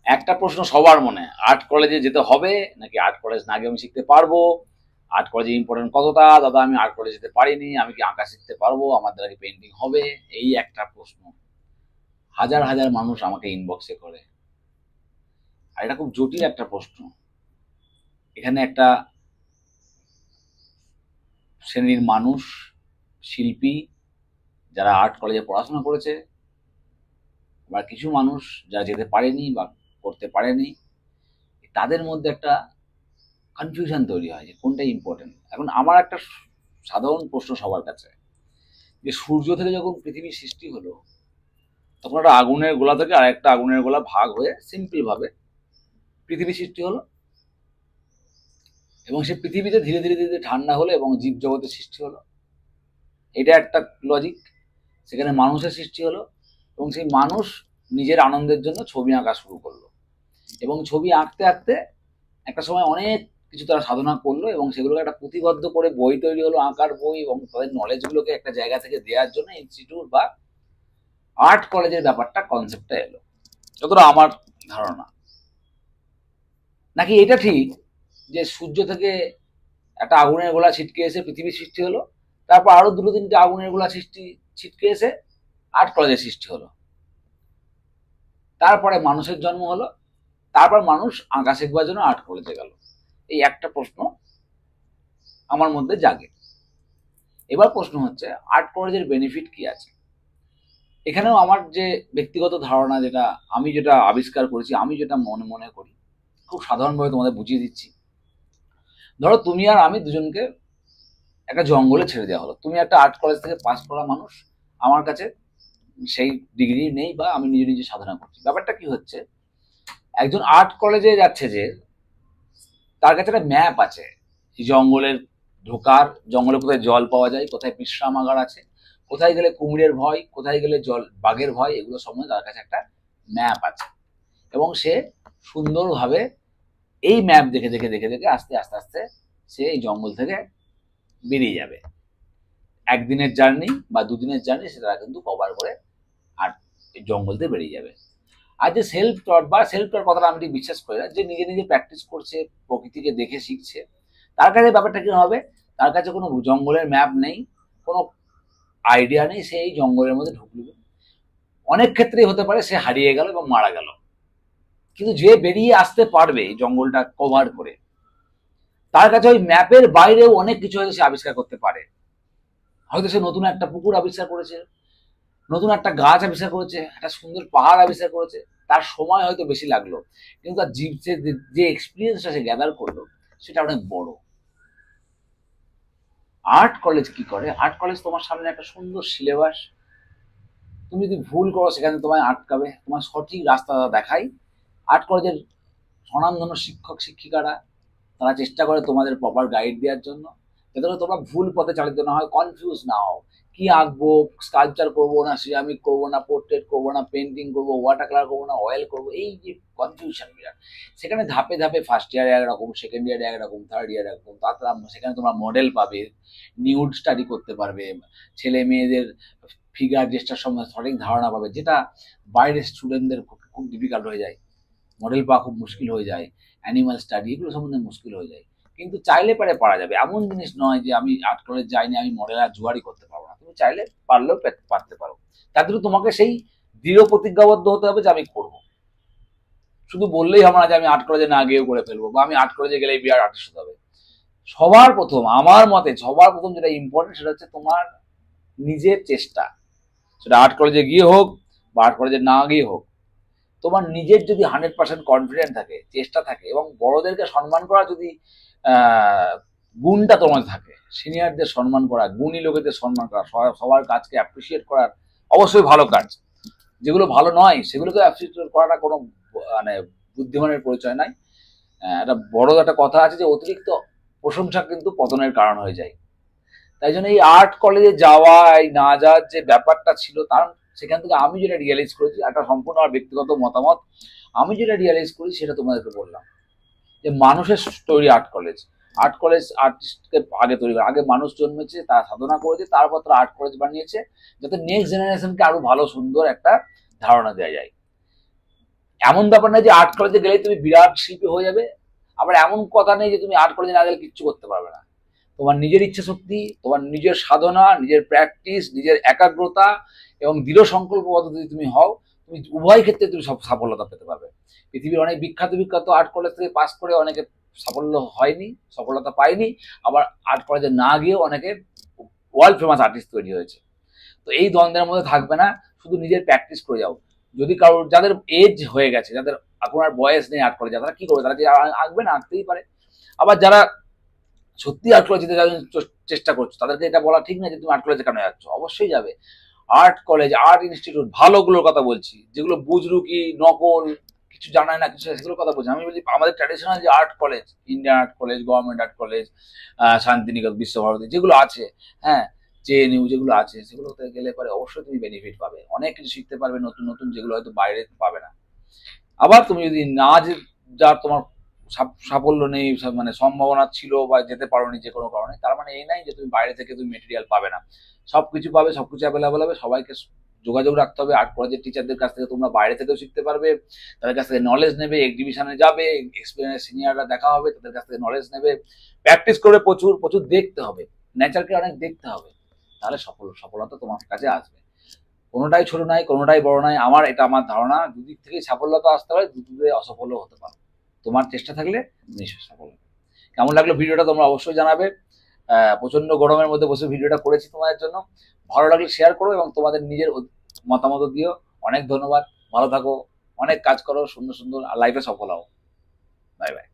একটা প্রশ্ন সবার মনে, আর্ট কলেজে যেতে হবে নাকি আর্ট কলেজ না গিয়ে আমি শিখতে পারবো, আর্ট কলেজে ইম্পর্টেন্ট কতটা, দাদা আমি আর্ট কলেজে যেতে পারিনি, আমি কি আঁকা শিখতে পারবো, আমার দ্বারা কি পেন্টিং হবে, এই একটা প্রশ্ন হাজার হাজার মানুষ আমাকে ইনবক্সে করে। আর এটা খুব জটিল একটা প্রশ্ন। এখানে একটা শ্রেণীর মানুষ, শিল্পী যারা আর্ট কলেজে পড়াশোনা করেছে, আবার কিছু মানুষ যারা যেতে পারেনি বা করতে পারেনি, তাদের মধ্যে একটা কনফিউশন তৈরি হয় যে কোনটা ইম্পর্টেন্ট। এখন আমার একটা সাধারণ প্রশ্ন সবার কাছে, যে সূর্য থেকে যখন পৃথিবীর সৃষ্টি হলো, তখন একটা আগুনের গোলা থেকে আর একটা আগুনের গোলা ভাগ হয়ে সিম্পল ভাবে পৃথিবী সৃষ্টি হলো, এবং সে পৃথিবীতে ধীরে ধীরে ধীরে ঠান্ডা হলো এবং জীবজগতের সৃষ্টি হলো। এটা একটা লজিক। সেখানে মানুষের সৃষ্টি হলো এবং সেই মানুষ নিজের আনন্দের জন্য ছবি আঁকা শুরু করলো, এবং ছবি আঁকতে আঁকতে একটা সময় অনেক কিছু তারা সাধনা করলো এবং সেগুলোকে একটা পুঁথিবদ্ধ করে বই তৈরি হলো, আঁকার বই, এবং তাদের নলেজগুলোকে একটা জায়গা থেকে দেওয়ার জন্য ইনস্টিটিউট বা আর্ট কলেজের ব্যাপারটা, কনসেপ্টটা এলো, যতটা আমার ধারণা। নাকি এটা ঠিক যে সূর্য থেকে একটা আগুনের গোলা ছিটকে এসে পৃথিবীর সৃষ্টি হলো, তারপর আরো দুটো তিনটে আগুনের গোলা ছিটকে এসে আর্ট কলেজের সৃষ্টি হলো, তারপরে মানুষের জন্ম হলো, তারপর মানুষ আঁকা শিখবার জন্য আর্ট কলেজে গেল। এই একটা প্রশ্ন আমার মধ্যে জাগে। এবার প্রশ্ন হচ্ছে আর্ট কলেজের বেনিফিট কি আছে। এখানেও আমার যে ব্যক্তিগত ধারণা, যেটা আবিষ্কার করেছি, আমি যেটা মনে মনে করি, খুব সাধারণভাবে তোমাদের বুঝিয়ে দিচ্ছি। ধরো তুমি আর আমি দুজনকে একটা জঙ্গলে ছেড়ে দেওয়া হলো, তুমি একটা আর্ট কলেজ থেকে পাস করা মানুষ, আমার কাছে সেই ডিগ্রি নেই বা আমি নিজে নিজে সাধনা করছি। ব্যাপারটা কি হচ্ছে, একজন আর্ট কলেজে যাচ্ছে যে, তার কাছে একটা ম্যাপ আছে জঙ্গলের ঢোকার, জঙ্গলে কোথায় জল পাওয়া যায়, কোথায় বিশ্রামাগার আছে, কোথায় গেলে কুমিরের ভয়, কোথায় গেলে বাঘের ভয়, এগুলো সম্বন্ধে তার কাছে একটা ম্যাপ আছে, এবং সে সুন্দরভাবে এই ম্যাপ দেখে দেখে দেখে দেখে আস্তে আস্তে আস্তে সে এই জঙ্গল থেকে বেরিয়ে যাবে। একদিনের জার্নি বা দুদিনের জার্নি সেটা কিন্তু কভার করে আর জঙ্গল থেকে বেরিয়ে যাবে। আর যে সেলফ টট কথাটা আমি ঠিক বিশ্বাস করি না, যে নিজে নিজে প্র্যাকটিস করছে, প্রকৃতিকে দেখে শিখছে, তার কাছে ব্যাপারটা কি হবে, তার কাছে কোনো জঙ্গলের ম্যাপ নেই, কোনো আইডিয়া নেই, সে এই জঙ্গলের মধ্যে ঢুকলো। অনেক ক্ষেত্রেই হতে পারে সে হারিয়ে গেল এবং মারা গেল, কিন্তু যে বেরিয়ে আসতে পারবে এই জঙ্গলটা কভার করে, তার কাছে ওই ম্যাপের বাইরেও অনেক কিছু হয়তো সে আবিষ্কার করতে পারে। হয়তো সে নতুন একটা পুকুর আবিষ্কার করেছে, নতুন একটা গাছ আবিষ্কার করেছে, একটা সুন্দর পাহাড় আবিষ্কার করেছে, তার সময় হয়তো বেশি লাগলো, কিন্তু তার যে এক্সপিরিয়েন্সটা সে গ্যাদার করলো সেটা অনেক বড়। আর্ট কলেজ কি করে, আর্ট কলেজ তোমার সামনে একটা সুন্দর সিলেবাস, তুমি যদি ভুল করো সেখানে তোমায় আটকাবে, তোমার সঠিক রাস্তা দেখাই। আর্ট কলেজের স্বনামধন্য শিক্ষক শিক্ষিকারা, তারা চেষ্টা করে তোমাদের প্রপার গাইড দেওয়ার জন্য, যাতে করে তোমরা ভুল পথে চালিত না হয়, কনফিউজ না হও, কি আঁকবো, স্কাল্পচার করবো না সিরামিক করবো না পোর্ট্রেট করবো না পেন্টিং করবো, ওয়াটার কালার করবো না অয়েল করবো, এই যে কনফিউশন বিরাট। সেখানে ধাপে ধাপে ফার্স্ট ইয়ারে একরকম, সেকেন্ড ইয়ারে একরকম, থার্ড ইয়ারে একরকম, তারপর সেখানে তোমরা মডেল পাবে, নিউড স্টাডি করতে পারবে, ছেলে মেয়েদের ফিগার জেস্টার সম্বন্ধে সঠিক ধারণা পাবে, যেটা বাইরের স্টুডেন্টদের খুব ডিফিকাল্ট হয়ে যায়, মডেল পাওয়া খুব মুশকিল হয়ে যায়, অ্যানিমাল স্টাডি এগুলো সম্বন্ধে মুশকিল হয়ে যায়। কিন্তু চাইলে পারা যাবে, এমন জিনিস নয় যে আমি আর্ট কলেজ যাইনি আমি মডেল আর জুয়ারি করতে পারবো না, তুমি চাইলে পারলেও পারতে পারো। তার জন্য তোমাকে সেই দৃঢ় প্রতিজ্ঞাবদ্ধ হতে হবে যে আমি করব। শুধু বললেই হবে না যে আমি আর্ট কলেজে না গিয়েও করে ফেলবো, বা আমি আর্ট কলেজে গেলেই বিরাট আর্টিস্ট হতে হবে। সবার প্রথম, আমার মতে সবার প্রথম যেটা ইম্পর্টেন্ট সেটা হচ্ছে তোমার নিজের চেষ্টা, সেটা আর্ট কলেজে গিয়ে হোক বা আর্ট কলেজে না গিয়ে হোক, তোমার নিজের যদি 100% কনফিডেন্ট থাকে, চেষ্টা থাকে, এবং বড়দেরকে সম্মান করা যদি গুণটা তোমার থাকে, সিনিয়রদের সম্মান করা, গুণী লোকেদের সম্মান করা, সবার কাজকে অ্যাপ্রিসিয়েট করার অবশ্যই ভালো কাজ, যেগুলো ভালো নয় সেগুলোকে অ্যাপ্রিসিয়েট করাটা কোনো মানে বুদ্ধিমানের পরিচয় নয়। একটা বড় একটা কথা আছে যে অতিরিক্ত প্রশংসা কিন্তু পতনের কারণ হয়ে যায়। তাই জন্য এই আর্ট কলেজে যাওয়া, এই না যাওয়ার যে ব্যাপারটা ছিল, তার সেখান থেকে আমি যেটা রিয়েলাইজ করেছি, একটা সম্পূর্ণ আমার ব্যক্তিগত মতামত, আমি যেটা রিয়েলাইজ করি সেটা তোমাদেরকে বললাম, যে মানুষের তৈরি আর্ট কলেজ, আর্ট কলেজ আর্টিস্টকে আগে তৈরি করে, আগে মানুষ জন্মেছে, তারা সাধনা করেছে, তারপর তারা আর্ট কলেজ বানিয়েছে, যাতে নেক্সট জেনারেশনকে আরো ভালো সুন্দর একটা ধারণা দেওয়া যায়। এমন ব্যাপার নয় যে আর্ট কলেজে গেলেই তুমি বিরাট শিল্পী হয়ে যাবে, আবার এমন কথা নেই যে তুমি আর্ট কলেজে না গেলে কিচ্ছু করতে পারবে না। তোমার নিজের ইচ্ছা শক্তি, তোমার নিজের সাধনা, নিজের প্র্যাকটিস, নিজের একাগ্রতা এবং দৃঢ় সংকল্পবদ্ধ যদি তুমি হও, তুমি উভয় ক্ষেত্রে তুমি সব সাফল্যতা পেতে পারবে। পৃথিবীর অনেক বিখ্যাত বিখ্যাত আর্ট কলেজ থেকে পাস করে অনেকে সাফল্য হয়নি, সফলতা পায়নি, আবার আর্ট কলেজে না গিয়েও অনেকে ওয়ার্ল্ড ফেমাস আর্টিস্ট তৈরি হয়েছে। তো এই দ্বন্দ্বের মধ্যে থাকবে না, শুধু নিজের প্র্যাকটিস করে যাও। যদি কারোর যাদের এজ হয়ে গেছে, যাদের এখন আর বয়স নেই আর্ট কলেজে, তারা কি করবে, তারা কি আঁকবে না? আঁকতেই পারে। আবার যারা সত্যি আর্ট কলেজে চেষ্টা করছো, তাদেরকে এটা বলা ঠিক না যে তুমি আর্ট কলেজে কেন যাচ্ছ, অবশ্যই যাবে। আর্ট কলেজ, আর্ট ইনস্টিটিউট, ভালোগুলোর কথা বলছি, যেগুলো বুজরুকি নকল কিছু জানায় না কিছু, সেগুলোর কথা বলছি। আমি বলছি আমাদের ট্র্যাডিশনাল যে art college, Indian art college, government art college, Santiniketan, Visva Bharati যেগুলো আছে, হ্যাঁ, জেএনইউ যেগুলো আছে, সেগুলোতে গেলে পরে অবশ্যই তুমি বেনিফিট পাবে, অনেক কিছু শিখতে পারবে নতুন নতুন, যেগুলো হয়তো বাইরে পাবে না। আবার তুমি যদি না যে, যা তোমার সাফল্য নেই, মানে সম্ভাবনা ছিল বা যেতে পারোনি যে কোনো কারণে, তার মানে এই নাই যে তুমি বাইরে থেকে তুমি মেটেরিয়াল পাবে না। সবকিছু পাবে, সবকিছু অ্যাভেলেবল হবে। সবাইকে যোগাযোগ রাখতে হবে। আর্ট কলেজের টিচারদের কাছ থেকে তোমরা বাইরে থেকেও শিখতে পারবে, তাদের কাছ থেকে নলেজ নেবে, এক্সিবিশনে যাবে, এক্সপিরিয়েন্স সিনিয়ররা দেখা হবে, তাদের কাছ থেকে নলেজ নেবে, প্র্যাকটিস করে প্রচুর প্রচুর দেখতে হবে, নেচারকে অনেক দেখতে হবে, তাহলে সফলতা তোমার কাছে আসবে। কোনোটাই ছোট নাই, কোনোটাই বড় নাই। আমার ধারণা, দুদিক থেকেই সাফল্যতা আসতে পারে, দুদিকে অসফল হতে পারে। তোমার চেষ্টা থাকলে নিশ্চয়ই সফল হবে। কেমন লাগলো ভিডিওটা তোমরা অবশ্যই জানাবে। প্রচন্ড গরমের মধ্যে বসে ভিডিওটা করেছি তোমাদের জন্য। ভালো লাগলে শেয়ার করো এবং তোমাদের নিজের মতামত দিও। অনেক ধন্যবাদ, ভালো থাকো, অনেক কাজ করো, সুন্দর সুন্দর লাইফে সফল হও। Bye bye.